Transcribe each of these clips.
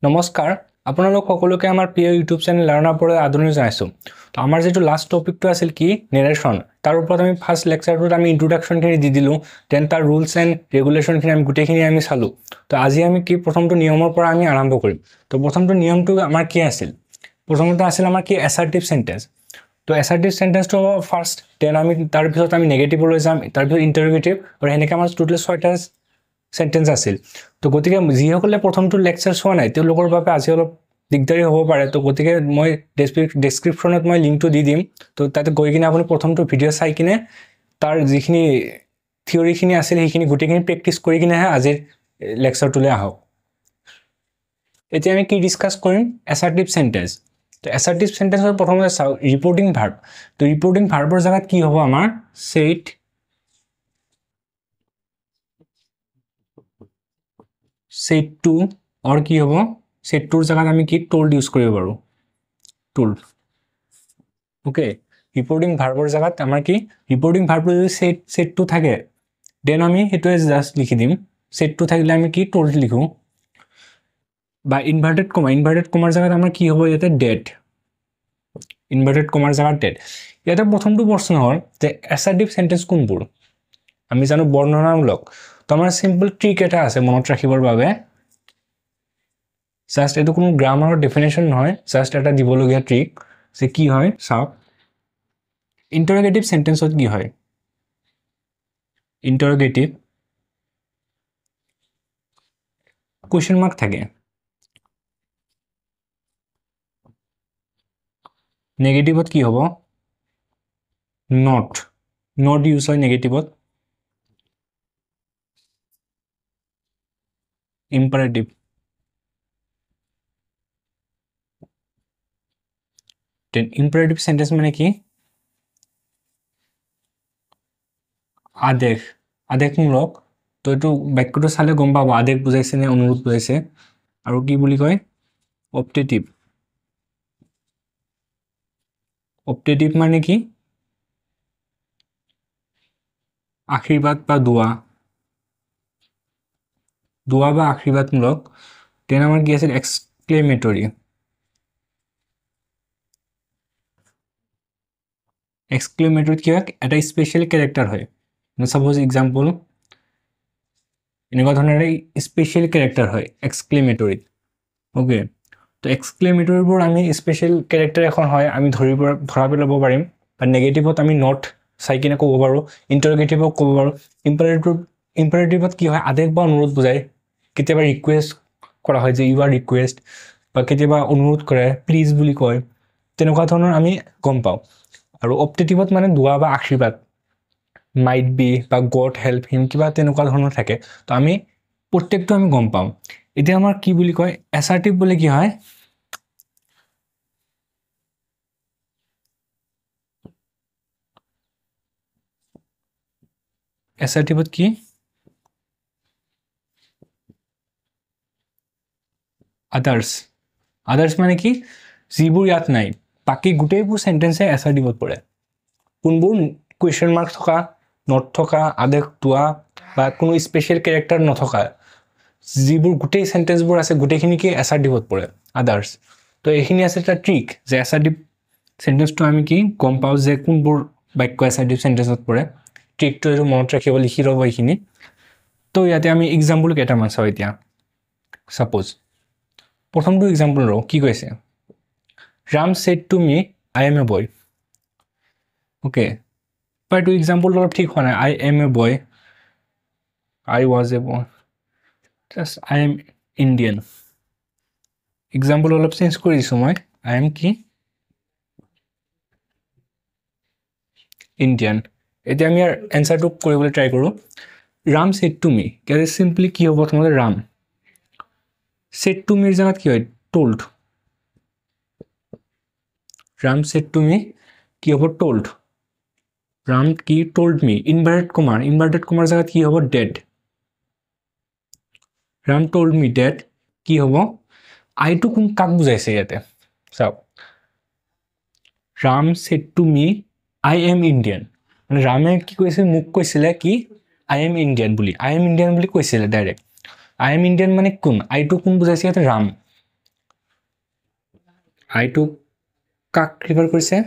নমস্কাৰ আপোনালোক সকলোকে আমাৰ প্ৰিয় ইউটিউব চেনেল লাৰ্ণাৰ পৰা আদৰণি জনাইছোঁ। তো আমাৰ যেটো লাষ্ট টপিকটো আছিল কি নেৰেশ্যন, তাৰ ওপৰত আমি ফাৰ্স্ট লেকচাৰটোত আমি ইন্ট্ৰোডাকশনখিনি দি দিলোঁ, দেন তাৰ ৰুলছ এণ্ড ৰেগুলেশ্যনখিনি আমি গোটেইখিনি আমি চালোঁ। তো আজি আমি কি প্ৰথমটো নিয়মৰ পৰা আমি আৰম্ভ কৰিম। তো প্ৰথমটো নিয়মটো আমাৰ কি আছিল? প্ৰথমতে আছিল আমাৰ কি এছাৰ্টিভ সেন্টেন্স। তো এছাৰ্টিভ সেন্টেন্সটো ফাৰ্স্ট, দেন আমি তাৰ পিছত আমি নেগেটিভলৈ যাম, তাৰ পিছত ইন্টাৰোগেটিভ, আৰু এনেকৈ আমাৰ টোটাল 6টা সেন্টেন্স আছিল। তো গতিকে যিসকলে প্ৰথমটো লেকচাৰ চোৱা নাই তেওঁলোকৰ বাবে আজি অলপ দিগদাৰী হ'ব পাৰে। তো গতিকে মই ডেছক্ৰিপশ্যনত মই লিংকটো দি দিম। তো তাতে গৈ কিনে আপুনি প্ৰথমটো ভিডিঅ' চাই কিনে তাৰ যিখিনি থিয়ৰিখিনি আছিল সেইখিনি গোটেইখিনি প্ৰেক্টিছ কৰি কিনেহে আজিৰ লেকচাৰটোলৈ আহক। এতিয়া আমি কি ডিছকাছ কৰিম? Assertive sentence. তো এছাৰ্টিভ সেন্টেন্সৰ প্ৰথমতে চাওঁ ৰিপৰ্টিং ভাৰ্ব। তো ৰিপৰ্টিং ভাৰ্বৰ জাগাত কি হ'ব আমাৰ? ছেড, ছেড টু, और কি হ'ব? ছেড টুৰ জাগাত আমি কি টোল্ড ইউজ কৰিব পাৰোঁ, টোল্ড। ওকে, ৰিপৰ্টিং ভাৰ্বৰ জাগাত আমাৰ কি ৰিপৰ্টিং ভাৰ্বটো যদি ছেড টু থাকে দেন আমি সেইটোৱে জাষ্ট লিখি দিম। ছেড টু থাকিলে আমি কি টোল্ড লিখোঁ। বা ইনভাৰ্টেড কমাৰ জাগাত আমাৰ কি হ'ব? ইয়াতে ডেড, ইনভাৰ্টেড কমাৰ জাগাত ডেড। ইয়াতে প্ৰথমটো প্ৰশ্ন হ'ল যে এছাৰ্টিভ সেন্টেন্স কোনবোৰ? আমি জানো বৰ্ণনামূলক। তো আমাৰ চিম্পল ট্ৰিক এটা আছে মনত ৰাখিবৰ বাবে। জাষ্ট এইটো কোনো গ্ৰামাৰৰ ডেফিনেশ্যন নহয়, জাষ্ট এটা দিবলগীয়া ট্ৰিক যে কি হয় চাওক। ইণ্টাৰোগেটিভ সেন্টেন্সত কি হয়? ইণ্টাৰোগেটিভ কুৱেশ্যন মাৰ্ক থাকে। নেগেটিভত কি হ'ব? নট ইউজ হয় নেগেটিভত। ইম্পাৰেটিভ, দেন ইম্পাৰেটিভ সেন্টেন্স মানে কি? আদেশমূলক। তো এইটো বাক্যটো চালে গম পাব আদেশ বুজাইছে নে অনুৰোধ বুজাইছে। আৰু কি বুলি কয়? অপটেটিভ। অপটেটিভ মানে কি? আশীৰ্বাদ বা দোৱা বা আশীৰ্বাদমূলক। দেন আমাৰ কি আছিল? এক্সক্লেমেটৰী। এক্সক্লেমেটৰীত কি হয়? এটা স্পেচিয়েল কেৰেক্টাৰ হয়। সাপোজ এক্সাম্পল এনেকুৱা ধৰণৰ স্পেচিয়েল কেৰেক্টাৰ হয় এক্সক্লেমেটৰীত। ওকে, তো এক্সক্লেমেটৰীবোৰ আমি স্পেচিয়েল কেৰেক্টাৰ এখন হয় আমি ধৰা পেলাব পাৰিম। বা নেগেটিভত আমি নট চাই কিনে ক'ব পাৰোঁ, ইণ্টাৰোগেটিভক ক'ব পাৰোঁ। ইম্পাৰেটিভত কি হয়? আদেশ বা অনুৰোধ বুজায়। কেতিয়াবা ৰিকুৱেষ্ট কৰা হয় যে ইউ আৰ ৰিকুৱেষ্ট, বা কেতিয়াবা অনুৰোধ কৰে প্লিজ বুলি কয়, তেনেকুৱা ধৰণৰ আমি গম পাওঁ। আৰু অপটেটিভত মানে দোৱা বা আশীৰ্বাদ, মাইট বি বা গড হেল্প হিম, কিবা তেনেকুৱা ধৰণৰ থাকে। তো আমি প্ৰত্যেকটো আমি গম পাওঁ। এতিয়া আমাৰ কি বুলি কয়? এছাৰ্টিভ বুলি কি হয়? এছাৰ্টিভত কি? আদাৰ্ছ মানে কি? যিবোৰ ইয়াত নাই, বাকী গোটেইবোৰ সেন্টেন্সে এছাৰ্টিভত পৰে। কোনবোৰ? কুৱেশ্যন মাৰ্ক থকা, নট থকা, আদেশ দোৱা বা কোনো স্পেচিয়েল কেৰেক্টাৰ নথকা যিবোৰ গোটেই সেন্টেন্সবোৰ আছে গোটেইখিনি কি এছাৰ্টিভত পৰে, আদাৰ্ছ। তো এইখিনি আছে এটা ট্ৰিক যে এছাৰ্টিভ সেন্টেন্সটো আমি কি গম পাওঁ যে কোনবোৰ বাক্য এছাৰ্টিভ সেন্টেন্সত পৰে। ট্ৰিকটো এইটো মনত ৰাখিব, লিখি ল'ব এইখিনি। তো ইয়াতে আমি এক্সাম্পল কেইটামান চাওঁ এতিয়া। সাপোজ প্ৰথমটো এক্সাম্পল লওঁ, কি কৈছে? Ram said to me I am a boy. Okay, but এইটো এক্সাম্পলটো অলপ ঠিক হোৱা নাই। I am a boy, I was a boy, just I am Indian. Example অলপ চেঞ্জ কৰি দিছোঁ মই। আই এম কি? ইণ্ডিয়ান। এতিয়া আমি ইয়াৰ এনচাৰটো কৰিবলৈ ট্ৰাই কৰোঁ। ৰাম ছেড টু মি, ইয়াতে চিম্পলি কি হ'ব? প্ৰথমতে ৰাম, ছেড টু মিৰ জাগাত কি হয়? টোল্ড। ৰাম ছেড টু মি কি হ'ব? টোল্ড। ৰাম কি? টোল্ড মি। ইনভাৰ্টেড কমাৰ জাগাত কি হ'ব? ডেড। ৰাম টোল্ড মি ডেড কি হ'ব? আইটো কাক বুজাইছে ইয়াতে? চাওক, Ram said to me I am Indian, মানে ৰামে কি কৈছিল? মোক কৈছিলে কি আই এম ইণ্ডিয়ান বুলি। আই এম ইণ্ডিয়ান বুলি কৈছিলে ডাইৰেক্ট। আই এম ইণ্ডিয়ান মানে কোন? আইটো কোন বুজাইছে ইয়াতে? ৰাম। আইটো কাক ৰিফাৰ কৰিছে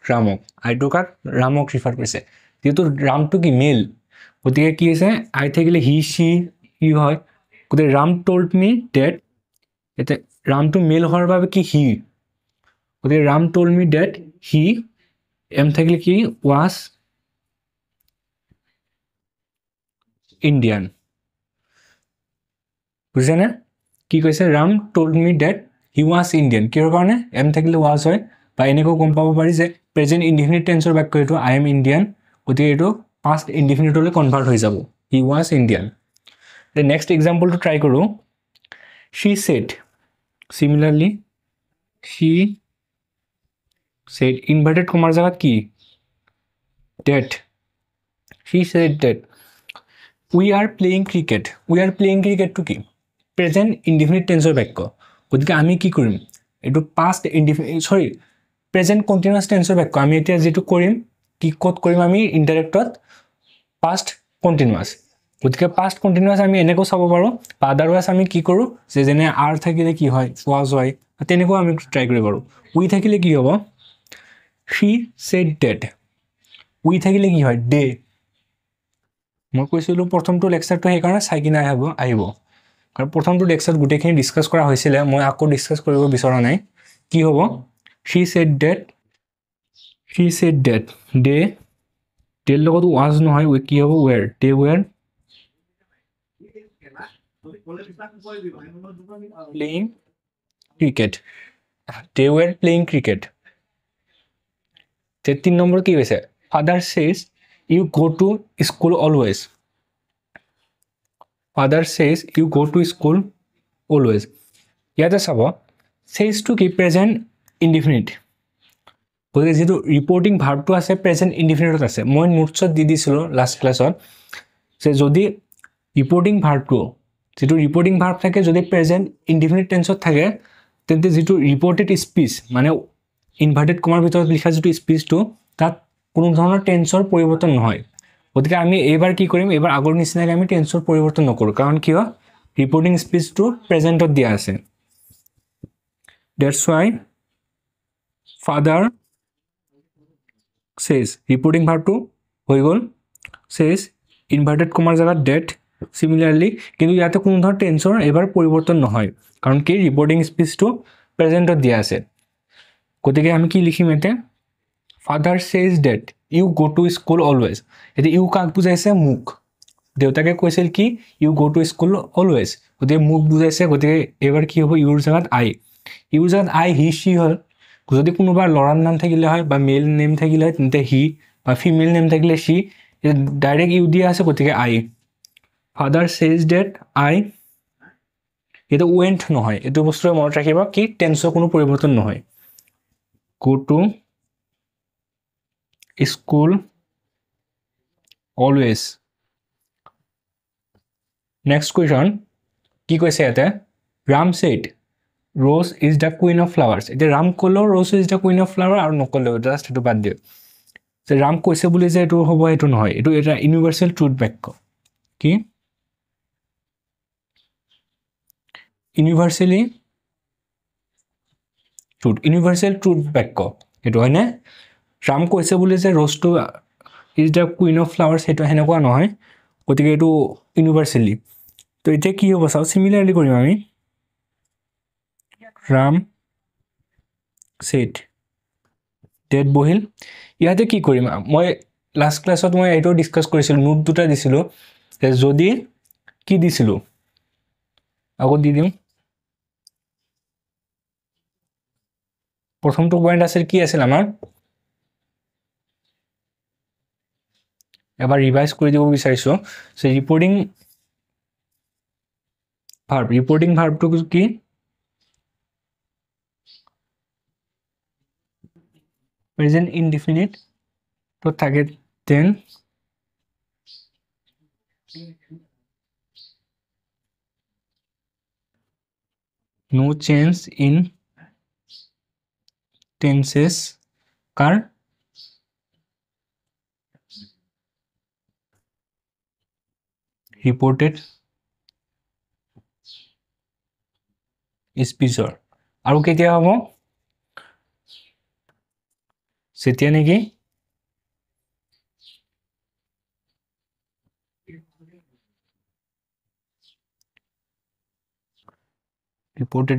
ৰামক আইটো কাক ৰামক ৰিফাৰ কৰিছে যেহেতু ৰামটো কি মেল গতিকে কি হৈছে আই থাকিলে হি সি ই হয় গতিকে ৰাম টল্ড মি ডেট এতিয়া ৰামটো মেল হোৱাৰ বাবে কি হি গতিকে Ram told me that he am থাকিলে কি ৱাজ ইণ্ডিয়ান বুজিছেনে কি কৈছে Ram told me that he was Indian কিহৰ কাৰণে এম থাকিলে ৱাজ হয় বা এনেকৈ গম পাব পাৰি যে প্ৰেজেণ্ট ইনডিফিনিট টেন্সৰ বাক্য এইটো আই এম ইণ্ডিয়ান গতিকে এইটো পাষ্ট ইনডিফিনিটলৈ কনভাৰ্ট হৈ যাব হি ৱাজ ইণ্ডিয়ান এতিয়া নেক্সট এক্সাম্পলটো ট্ৰাই কৰোঁ শ্বি ছেড চিমিলাৰলি শ্বি ছেড ইনভাৰ্টেড কমাৰ জেগাত কি date Shi said date we are playing ক্ৰিকেটটো কি প্ৰেজেণ্ট ইনডিফিনিট টেন্সৰ বাক্য গতিকে আমি কি কৰিম এইটো পাষ্ট প্ৰেজেণ্ট কণ্টিনিউৱাছ টেন্সৰ বাক্য আমি এতিয়া যিটো কৰিম কি ক'ত কৰিম আমি ইনডাইৰেক্টত পাষ্ট কণ্টিনিউৱাছ গতিকে পাষ্ট কণ্টিনিউৱাছ আমি এনেকৈ চাব পাৰোঁ বা আদাৰৱাইজ আমি কি কৰোঁ যে যেনে আৰ থাকিলে কি হয় ৱাজ হয় তেনেকৈ আমি ট্ৰাই কৰিব পাৰোঁ উই থাকিলে কি হ'ব শ্বি ছেড ডেট উই থাকিলে কি হয় ডে মই কৈছিলোঁ প্ৰথমটো লেকচাৰটো সেইকাৰণে চাই কিনে আহিব কাৰণ প্ৰথমটো লেকচাৰত গোটেইখিনি ডিছকাছ কৰা হৈছিলে মই আকৌ ডিছকাছ কৰিব বিচৰা নাই কি হ'ব শ্বি ছেড ডেট ডে ডেৰ লগত ৱাজ নহয় কি হ'ব ৱেৰ ডে ৱেৰ প্লেয়িং ক্ৰিকেট তে 3 নম্বৰ কি কৈছে father Sage U go to school always ইয়াতে চাব ছেজটো কি প্ৰেজেণ্ট ইনডিফিনিট গতিকে যিটো ৰিপৰ্টিং ভাৰ্বটো আছে প্ৰেজেণ্ট ইনডিফিনিটত আছে মই নোটছত দি দিছিলোঁ লাষ্ট ক্লাছত যে যদি ৰিপৰ্টিং ভাৰ্ব থাকে যদি প্ৰেজেণ্ট ইনডিফিনিট টেন্সত থাকে তেন্তে যিটো ৰিপৰ্টেড স্পীচ মানে ইনভাৰ্টেড কমাৰ ভিতৰত লিখা যিটো স্পীচটো তাত কোনো ধৰণৰ টেন্সৰ পৰিৱৰ্তন নহয় গতিকে আমি এইবাৰ কি কৰিম এইবাৰ আগৰ নিচিনাকৈ আমি টেন্সৰ পৰিৱৰ্তন নকৰোঁ কাৰণ কিয় ৰিপৰ্টিং স্পীচটো প্ৰেজেণ্টত দিয়া আছে that's why father says reporting ভাৰ্বটো হৈ গ'ল ছেজ ইনভাৰ্টেড কমাৰ জেগাত ডেট চিমিলাৰলি কিন্তু ইয়াতে কোনো ধৰণৰ টেন্সৰ এইবাৰ পৰিৱৰ্তন নহয় কাৰণ কি ৰিপৰ্টিং স্পীচটো প্ৰেজেণ্টত দিয়া আছে গতিকে আমি কি লিখিম এতিয়া father says that you go to school always এতিয়া ইউ কাক বুজাইছে মোক দেউতাকে কৈছিল কি you go to school always গতিকে মোক বুজাইছে গতিকে এইবাৰ কি হ'ব ইউৰ জেগাত আই হি সি হ'ল যদি কোনোবা ল'ৰাৰ নাম থাকিলে হয় বা মেল নেম থাকিলে হয় তেন্তে হি বা ফিমেল নেম থাকিলে সি ডাইৰেক্ট ইউ দিয়া আছে গতিকে আই ফাদাৰ ছেজ ডেট আই এইটো ৱেণ্ট নহয় এইটো বস্তুৱে মনত ৰাখিব কি টেন্সৰ কোনো পৰিৱৰ্তন নহয় গো to school always next question কি কৈছে ইয়াতে Ram said rose is the queen of flowers এতিয়া ৰাম ক'লেও rose is the queen of flower আৰু নক'লেও জাষ্ট সেইটো বাদ দিয়ক যে ৰাম কৈছে বুলি যে এইটো হ'ব এইটো নহয় এইটো এটা ইউনিভাৰ্চেল ট্ৰুথ বাক্য কি ইউনিভাৰ্চেল ট্ৰুথ বাক্য এইটো হয়নে ৰাম কৈছে বুলি যে ৰ'জটো is the queen of flowers সেইটো সেনেকুৱা নহয় গতিকে এইটো ইউনিভাৰ্চেলি তো এতিয়া কি হ'ব চাওঁ চিমিলাৰলি কৰিম আমি ৰাম ছেড ডেট বহিল ইয়াতে কি কৰিম মই লাষ্ট ক্লাছত মই এইটো ডিছকাছ কৰিছিলোঁ নোট দুটা দিছিলোঁ যে যদি কি দিছিলোঁ আকৌ দি দিম প্ৰথমটো পইণ্ট আছিল কি আছিল আমাৰ এবাৰ ৰিভাইজ কৰি দিব বিচাৰিছোঁ যে ৰিপৰ্টিং ভাৰ্বটো কি প্ৰেজেণ্ট ইনডিফিনিট তো থাকে then no change in tenses কাৰ ৰিপৰ্টেড স্পীচৰ আৰু কেতিয়া হ'ব যেতিয়া নেকি ৰিপৰ্টেড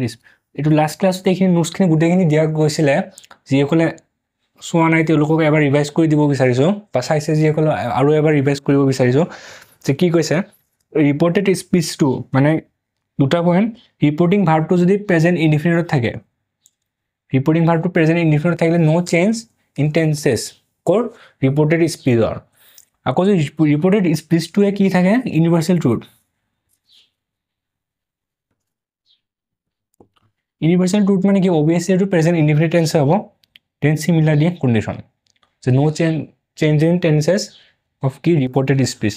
এইটো লাষ্ট ক্লাছতে এইখিনি নোটছখিনি গোটেইখিনি দিয়া গৈছিলে যিসকলে চোৱা নাই তেওঁলোকক এবাৰ ৰিভাইজ কৰি দিব বিচাৰিছোঁ বা চাইছে যিসকলে আৰু এবাৰ ৰিভাইজ কৰিব বিচাৰিছোঁ যে কি কৈছে ৰিপৰ্টেড স্পীচটো মানে দুটা পইণ্ট ৰিপৰ্টিং ভাৰ্বটো যদি প্ৰেজেণ্ট ইনডিফিনিটত থাকে ৰিপৰ্টিং ভাৰ্বটো প্ৰেজেণ্ট ইনডিফিনিটত থাকিলে ন' চেঞ্জ ইন টেন্সেছ ক'ৰ ৰিপৰ্টেড স্পীচৰ আকৌ যদি ৰিপৰ্টেড স্পীচটোৱে কি থাকে ইউনিভাৰ্চেল ট্ৰুথ ইউনিভাৰ্চেল ট্ৰুথ মানে কি অবভিয়াছলি এইটো প্ৰেজেণ্ট ইনডিফিনিট টেন্সে হ'ব দেন চিমিলাৰলি কণ্ডিশ্যন যে no' change in tenses of কি reported speech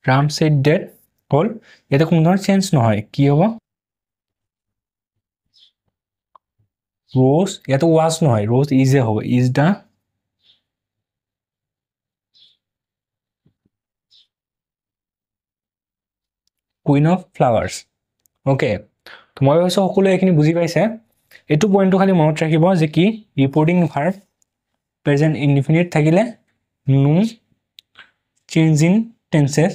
Ram said that হ'ল ইয়াতে কোনো ধৰণৰ চেঞ্জ নহয় কি হ'ব ৰ'জ ইয়াতে ৱাজ নহয় ৰ'জ ইজে হ'ব is the queen of flowers okay তো মই ভাবিছোঁ সকলোৱে এইখিনি বুজি পাইছে এইটো পইণ্টটো খালি মনত ৰাখিব যে কি ৰিপৰ্টিং ভাৰ্ব প্ৰেজেণ্ট ইনডিফিনিট থাকিলে no change in tenses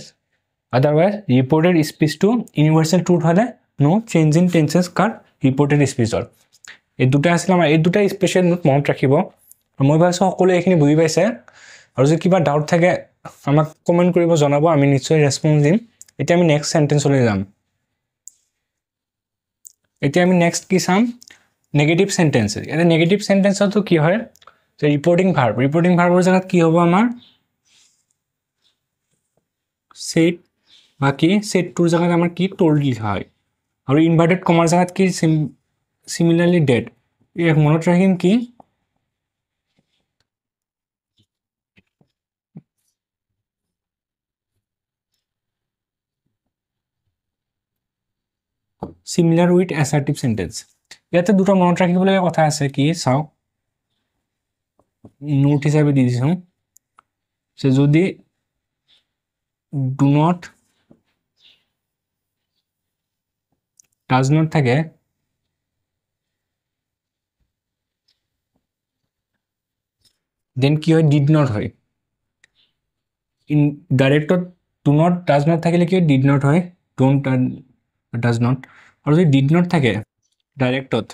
otherwise reported স্পীচটো ইউনিভাৰ্চেল ট্ৰুথ হ'লে নো চেঞ্জ ইন টেন্সেছ কাৰ ৰিপৰ্টেড স্পীচৰ এই দুটা আছিলে আমাৰ এই দুটা স্পেচিয়েল নোট মনত ৰাখিব মই ভাবিছোঁ সকলোৱে এইখিনি বুজি পাইছে আৰু যদি কিবা ডাউট থাকে আমাক কমেণ্ট কৰিব জনাব আমি নিশ্চয় ৰেছপন্স দিম এতিয়া আমি নেক্সট চেণ্টেন্সলৈ যাম এতিয়া আমি নেক্সট কি চাম নেগেটিভ চেণ্টেন্সেছ এতিয়া নেগেটিভ চেণ্টেন্সতো কি হয় যে ৰিপৰ্টিং ভাৰ্বৰ জেগাত কি হ'ব আমাৰ ছেড বা কি ছেডটোৰ জেগাত আমাৰ কি টল্ড লিখা হয় আৰু ইনভাৰ্টেড কমাৰ জেগাত কি চিমিলাৰলি ডেড এই মনত ৰাখিম কি চিমিলাৰ উইথ এছাৰ্টিভ চেণ্টেন্স ইয়াতে দুটা মনত ৰাখিবলগীয়া কথা আছে কি চাওক নোট হিচাপে দি দিছোঁ যে যদি ডু নট ডাজ নট থাকে দেন কি হয় ডিড নট হয় ইন ডাইৰেক্টত ডু নট ডাজ নট থাকিলে কি হয় ডিড নট হয় ডোণ্ট ডাজ নট আৰু যদি ডিড নট থাকে ডাইৰেক্টত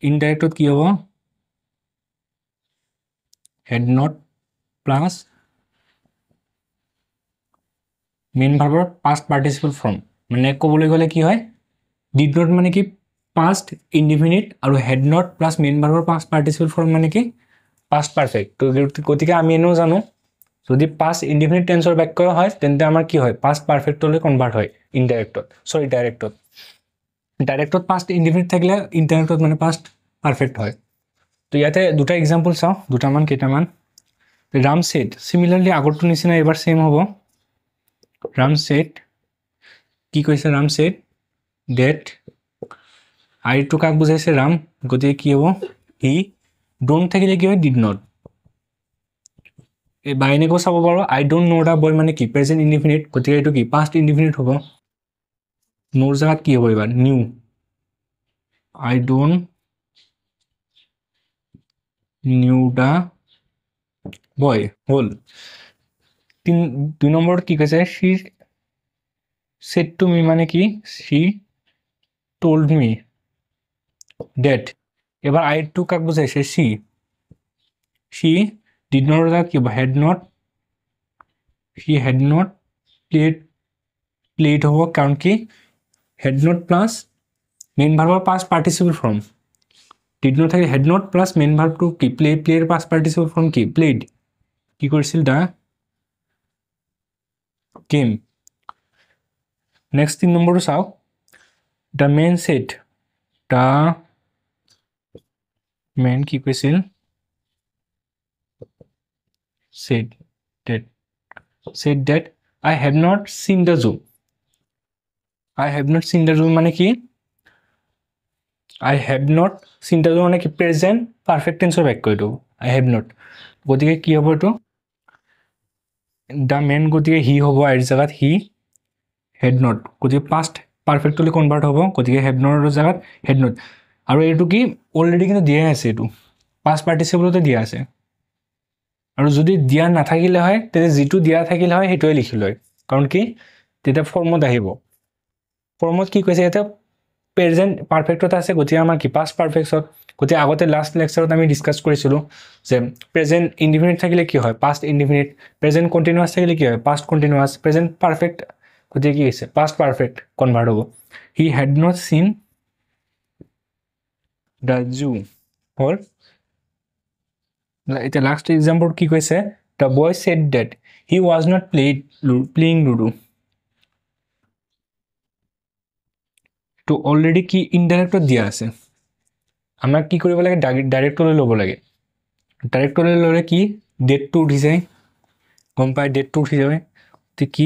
ইনডাইৰেক্টত কি হ'ব হেড নট প্লাছ মেইন ভাৰ্বৰ পাষ্ট পাৰ্টিচিপল ফৰ্ম মানে ক'বলৈ গ'লে কি হয় ডিড নট মানে কি পাষ্ট ইনডিফিনিট আৰু হেড নট প্লাছ মেইন ভাৰ্বৰ পাষ্ট পাৰ্টিচিপল ফৰ্ম মানে কি পাষ্ট পাৰফেক্ট তো গতিকে আমি এনেও জানো যদি পাষ্ট ইনডিফিনিট টেন্সৰ বাক্য হয় তেন্তে আমাৰ কি হয় পাষ্ট পাৰফেক্টলৈ কনভাৰ্ট হয় ডাইৰেক্টত পাষ্ট ইনডিফিনিট থাকিলে ইনডাইৰেক্টত মানে পাষ্ট পাৰফেক্ট হয় তো ইয়াতে দুটা এক্সাম্পল চাওঁ কেইটামান ৰাম ছেড চিমিলাৰলি আগৰটো নিচিনা এইবাৰ ছেম হ'ব ৰাম ছেড কি কৈছে ৰাম ছেড ডেট আইটো কাক বুজাইছে ৰাম গতিকে কি হ'ব হি ডোণ্ট থাকিলে কি হয় ডিড নট এই বা এনেকৈ চাব পাৰোঁ আই ডোণ্ট ন' দ্য বয় মানে কি প্ৰেজেণ্ট ইনডিফিনিট গতিকে এইটো কি পাষ্ট ইনডিফিনিট হ'ব নোৰ জেগাত কি হ'ব এইবাৰ new I don't new the boy হ'ল 2 নম্বৰত কি কৈছে সি ছেড টু মি মানে কি সি টল্ড মি ডেট এবাৰ আইটো কাক বুজাইছে সি ডিড নট জেগাত কি হ'ব had not she had not played হ'ব কাৰণ কি হেড নট প্লাছ মেইন ভাৰ্বৰ past participle form did not থাকে হেড নট প্লাছ মেইন ভাৰ্বটো কি প্লেৰ পাষ্ট পাৰ্টিচিপল ফৰ্ম কি প্লেড কি কৰিছিল দ্য গেম নেক্সট 3 নম্বৰটো চাওক the man said the man কি কৈছিল said that I have not seen the zoo মানে কি I have not seen the zoo মানে কি প্ৰেজেণ্ট পাৰফেক্ট টেন্সৰ বাক্য এইটো I have not গতিকে কি হ'ব এইটো দ্য মেন গতিকে হি হ'ব আইৰ জেগাত হি হেড নোট গতিকে পাষ্ট পাৰফেক্টলি কনভাৰ্ট হ'ব গতিকে হেড নোটৰ জেগাত হেড নোট আৰু এইটো কি অলৰেডি কিন্তু দিয়াই আছে এইটো পাষ্ট পাৰ্টিচিপলতে দিয়া আছে আৰু যদি দিয়া নাথাকিলে হয় তেতিয়া যিটো দিয়া থাকিলে হয় সেইটোৱে লিখি লয় কাৰণ কি তেতিয়া ফৰ্মত আহিব ফৰ্মত কি কৈছে ইয়াতে প্ৰেজেণ্ট পাৰফেক্টত আছে গতিকে আমাৰ কি পাষ্ট পাৰফেক্টছত গতিকে আগতে লাষ্ট লেকচাৰত আমি ডিছকাছ কৰিছিলোঁ যে প্ৰেজেণ্ট ইনডিফিনিট থাকিলে কি হয় পাষ্ট ইনডিফিনিট প্ৰেজেণ্ট কণ্টিনিউৱাছ থাকিলে কি হয় পাষ্ট কণ্টিনিউৱাছ প্ৰেজেণ্ট পাৰফেক্ট গতিকে কি হৈছে পাষ্ট পাৰফেক্ট কনভাৰ্ট হ'ব he had not seen the zoo হ'ল এতিয়া লাষ্ট এক্সাম্পল কি কৈছে the boy said that he was not playing ludo তো অলৰেডি কি ইনডাইৰেক্টত দিয়া আছে আমাক কি কৰিব লাগে ডাইৰেক্টলৈ ল'ব লাগে ডাইৰেক্টলৈ ল'লে কি ডেটটো উঠি যায় গম পায় ডেটটো উঠি যায় তো কি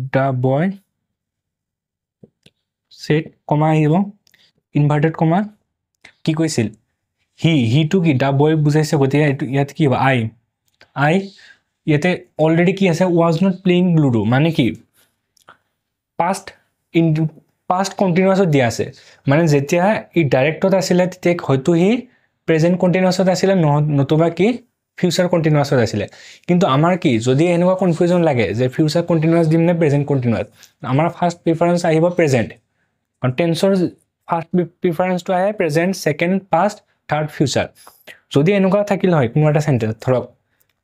দ্য বয় ছেড কমা আহিব ইনভাৰ্টেড কমা কি কৈছিল হিটো কি দ্য বয় বুজাইছে গতিকে এইটো ইয়াত কি হ'ব আই ইয়াতে অলৰেডি কি আছে ৱাজ নট প্লেয়িং লুডো মানে কি পাষ্ট কণ্টিনিউৱাছত দিয়া আছে মানে যেতিয়া ই ডাইৰেক্টত আছিলে তেতিয়া হয়তো সি প্ৰেজেণ্ট কণ্টিনিউৱাছত আছিলে নতুবা কি ফিউচাৰ কণ্টিনিউৱাছত আছিলে কিন্তু আমাৰ কি যদি এনেকুৱা কনফিউজন লাগে যে ফিউচাৰ কণ্টিনিউৱাছ দিম নে প্ৰেজেণ্ট কণ্টিনিউৱাছ আমাৰ ফাৰ্ষ্ট প্ৰিফাৰেঞ্চ আহিব প্ৰেজেণ্ট কাৰণ টেন্সৰ ফাৰ্ষ্ট প্ৰিফাৰেঞ্চটো আহে present second past third future যদি এনেকুৱা থাকিলে হয় কোনো এটা চেণ্টেঞ্চ ধৰক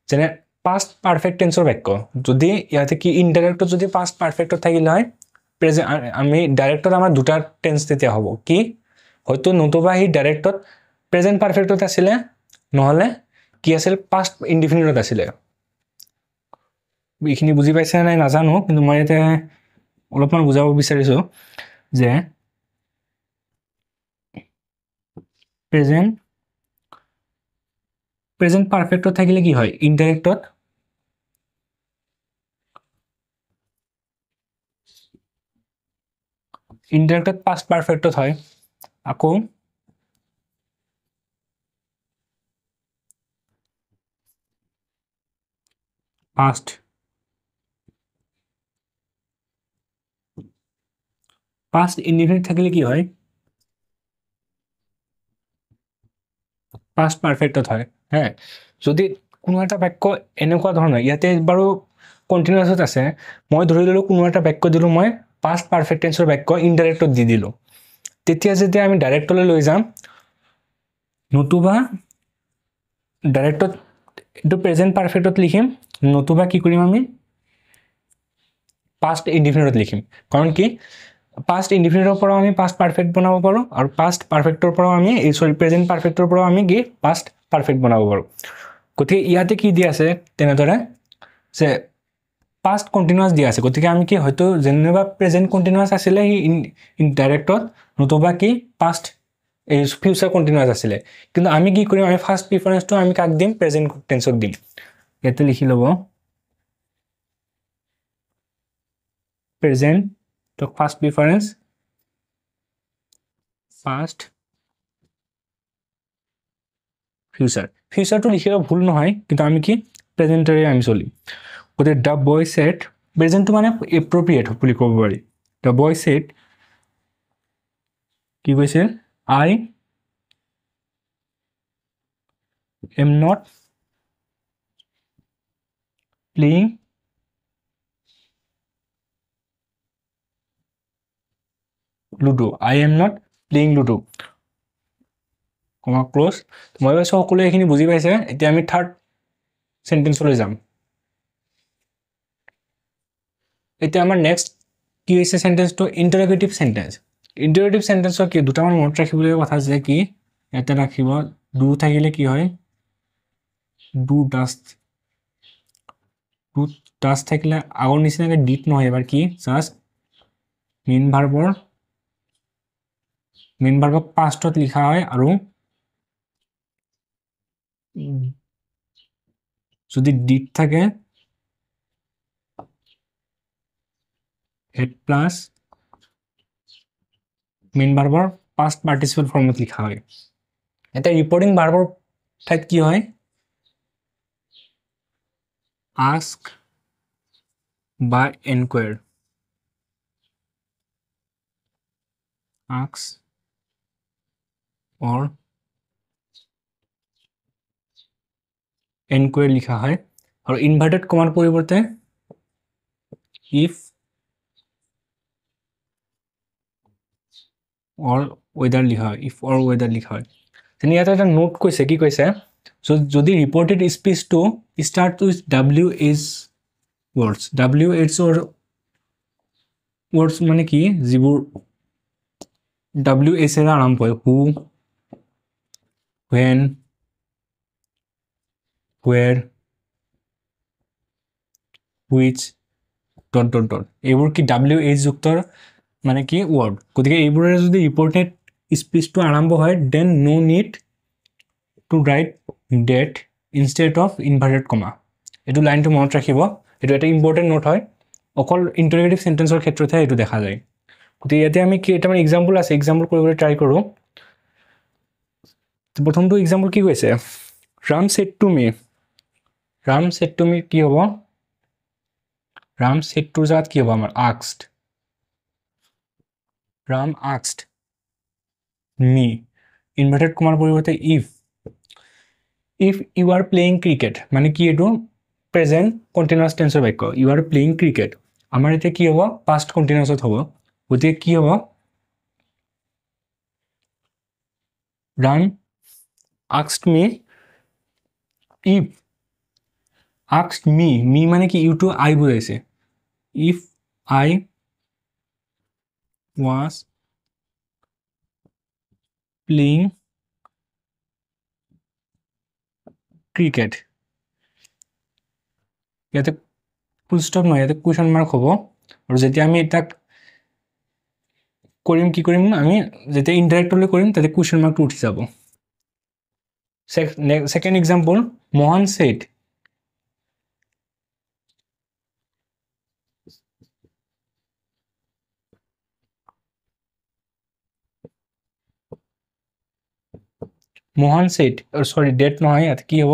যেনে পাষ্ট পাৰফেক্ট টেন্সৰ বাক্য যদি ইয়াতে কি ইনডাইৰেক্টত যদি পাষ্ট পাৰফেক্টত থাকিলে হয় প্ৰেজেণ্ট আমি ডাইৰেক্টত আমাৰ দুটা টেন্স তেতিয়া হ'ব কি হয়তো নতুবা সি ডাইৰেক্টত প্ৰেজেণ্ট পাৰফেক্টত আছিলে নহ'লে কি আছিল পাষ্ট ইনডিফিনিটত আছিলে এইখিনি বুজি পাইছে নাই নাজানো কিন্তু মই ইয়াতে অলপমান বুজাব বিচাৰিছোঁ যে প্ৰেজেণ্ট পাৰফেক্টত থাকিলে কি হয় ইনডাইৰেক্টত পাষ্ট পাৰফেক্টত হয় আকৌ পাষ্ট ইনডিফিনিট থাকিলে কি হয় পাষ্ট পাৰফেক্টত হয় হে যদি কোনো এটা বাক্য এনেকুৱা ধৰণৰ ইয়াতে বাৰু কণ্টিনিউৱাছত আছে মই ধৰি ল'লোঁ কোনো এটা বাক্য দিলোঁ মই পাষ্ট পাৰফেক্ট টেন্সৰ বাক্য ইনডাইৰেক্টত দি দিলোঁ তেতিয়া যেতিয়া আমি ডাইৰেক্টলৈ লৈ যাম নতুবা ডাইৰেক্টত এইটো প্ৰেজেণ্ট পাৰফেক্টত লিখিম নতুবা কি কৰিম আমি পাষ্ট ইনডিফিনিটত লিখিম কাৰণ কি পাষ্ট ইনডিফিনিটৰ পৰাও আমি পাষ্ট পাৰফেক্ট বনাব পাৰোঁ আৰু পাষ্ট পাৰফেক্টৰ পৰাও আমি প্ৰেজেণ্ট পাৰফেক্টৰ পৰাও আমি কি পাষ্ট পাৰফেক্ট বনাব পাৰোঁ গতিকে ইয়াতে কি দিয়া আছে তেনেদৰে যে পাষ্ট কণ্টিনিউৱাছ দিয়া আছে গতিকে আমি কি হয়তো যেনিবা প্ৰেজেণ্ট কণ্টিনিউৱাছ আছিলে সি ডাইৰেক্টত নতুবা কি পাষ্ট এই ফিউচাৰ কণ্টিনিউৱাছ আছিলে কিন্তু আমি কি কৰিম আমি ফাৰ্ষ্ট প্ৰিফাৰেঞ্চটো আমি কাক দিম প্ৰেজেণ্ট টেন্সক দিম ইয়াতে লিখি ল'ব প্ৰেজেণ্ট তো ফাৰ্ষ্ট প্ৰিফাৰেঞ্চ ফাৰ্ষ্ট ফিউচাৰটো লিখিলেও ভুল নহয় কিন্তু আমি কি প্ৰেজেণ্টৰে আমি চলিম গতিকে দ্য বয় ছেড প্ৰেজেণ্টটো মানে এপ্ৰপ্ৰিয়েট বুলি ক'ব পাৰি দ্য বয় ছেড কি কৈছিল I am not playing ludo I am not playing ludo comma close মই ভাবিছোঁ সকলোৱে এইখিনি বুজি পাইছে এতিয়া আমি থাৰ্ড চেণ্টেঞ্চলৈ যাম এতিয়া আমাৰ নেক্সট কি হৈছে চেণ্টেঞ্চটো ইণ্টাৰগেটিভ চেণ্টেঞ্চৰ কি দুটামান মনত ৰাখিবলগীয়া কথা যে কি ইয়াতে ৰাখিব ডু থাকিলে কি হয় ডু ডাষ্ট থাকিলে আগৰ নিচিনাকৈ ডিট নহয় এবাৰ কি জাষ্ট মেইন ভাৰ্বক পাষ্টত লিখা হয় আৰু যদি ডিট থাকে হেড প্লাছ মেইন ভাৰ্বৰ পাষ্ট পাৰ্টিচিপল ফৰ্মত লিখা হয় এতিয়া ৰিপৰ্টিং ভাৰ্বৰ ঠাইত কি হয় আস্ক বা এনকোয়াৰ আস্ক অৰ এনকোয়াৰ লিখা হয় আৰু ইনভাৰ্টেড কমাৰ পৰিৱৰ্তে ইফ অৰ ৱেডাৰ লিখা হয় ইফ অৰ ৱেডাৰ লিখা হয় তেনে ইয়াতে এটা নোট কৈছে কি কৈছে যদি ৰিপৰ্টেড স্পীচটো ষ্টাৰ্ট উইথ WH ৱৰ্ডছ WHৰ ৱৰ্ডছ মানে কি যিবোৰ WH এৰে আৰম্ভ হয় হু when where which এইবোৰ কি WH যুক্তৰ মানে কি ৱৰ্ড গতিকে এইবোৰেৰে যদি ৰিপৰ্টেড স্পীচটো আৰম্ভ হয় then no need to write that instead of inverted comma এইটো লাইনটো মনত ৰাখিব এইটো এটা ইম্পৰ্টেণ্ট নোট হয় অকল ইণ্টাৰগেটিভ সেন্টেন্সৰ ক্ষেত্ৰতহে এইটো দেখা যায় গতিকে ইয়াতে আমি কেইটামান এক্সাম্পল আছে এক্সাম্পল কৰিবলৈ ট্ৰাই কৰোঁ প্ৰথমটো এক্সাম্পল কি কৈছে ৰাম said to me কি হ'ব ৰাম said to জাত কি হ'ব আমাৰ asked Ram asked me inverted কমাৰ পৰিৱৰ্তে if you are playing cricket মানে কি এইটো প্ৰেজেন্ট কন্টিনিউয়াস টেন্সৰ বাক্য you are playing cricket আমাৰ এতিয়া কি হ'ব past continuousত হ'ব গতিকে কি হ'ব Ram asked me if asked me মানে কি you to I বুজাইছে if I was playing cricket ইয়াতে ফুল স্টপ নহয় ইয়াতে কুৱেশ্যন মাৰ্ক হ'ব আৰু যেতিয়া আমি এটা কৰিম কি কৰিম আমি যেতিয়া ইনডাইৰেক্টলি কৰিম তাতে কুৱেশ্যন মাৰ্কটো উঠি যাব second example Mohan said Mohan said সৰি ডেট নহয় ইয়াতে কি হ'ব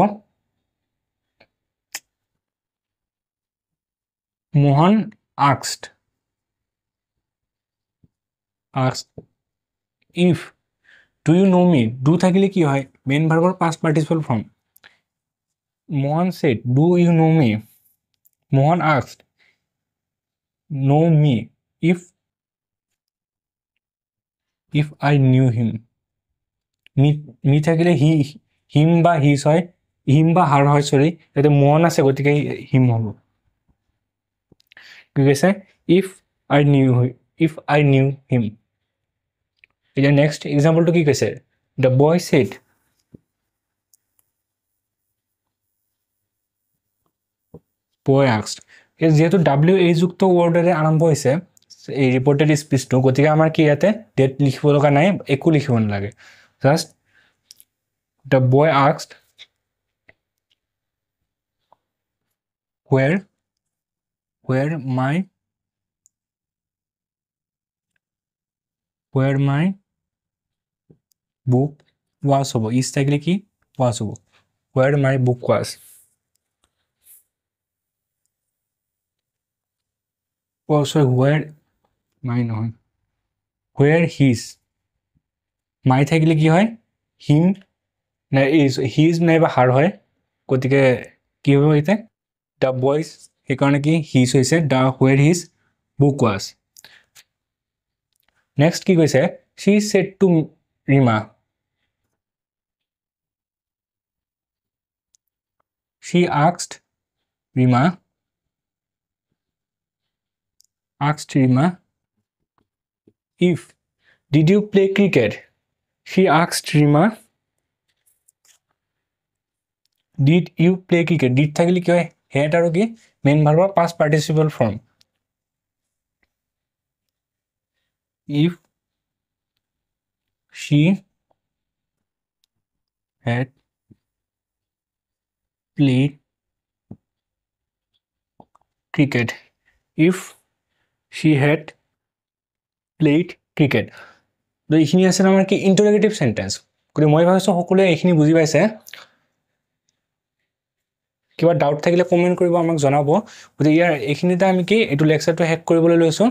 Mohan asked if do you know me do থাকিলে কি হয় মেইন ভাৰ্বৰ past participle form Mohan said do you know me Mohan asked know me if I knew him me থাকিলে him বা his হয় him বা her হয় সৰি এতে মোহন আছে গতিকে him হ'ব কি কৈছে if I knew him এতিয়া নেক্সট এক্সাম্পলটো কি কৈছে the boy said boy asked যেহেতু WH যুক্ত ৱৰ্ডেৰে আৰম্ভ হৈছে এই ৰিপৰ্টেড স্পীচটো গতিকে আমাৰ কি ইয়াতে ডেট লিখিব লগা নাই একো লিখিব নালাগে just the boy asked where my book was হ'ব is থাকিলে কি was হ'ব where my book was also where my নহয় where his my থাকিলে কি হয় him না his নাইবা her হয় গতিকে কি হ'ব এতে the boys সেইকাৰণে কি his হৈছে the where his book was next কি কৈছে she said to Rima she asked Rima if did you play cricket she asked Rima did you play cricket did থাকিলে কি হয় হেড আৰু কি মেইন ভাৰ্বৰ past participle form if she had played cricket if she had played cricket তো এইখিনি আছে আমাৰ কি ইন্টাৰগেটিভ সেন্টেন্স গতিকে মই ভাবিছোঁ সকলোৱে এইখিনি বুজি পাইছে কিবা ডাউট থাকিলে কমেণ্ট কৰিব, আমাক জনাব। গতিকে এইখিনিতে আমি কি এইটো লেকচাৰটো শেষ কৰিবলৈ লৈছোঁ।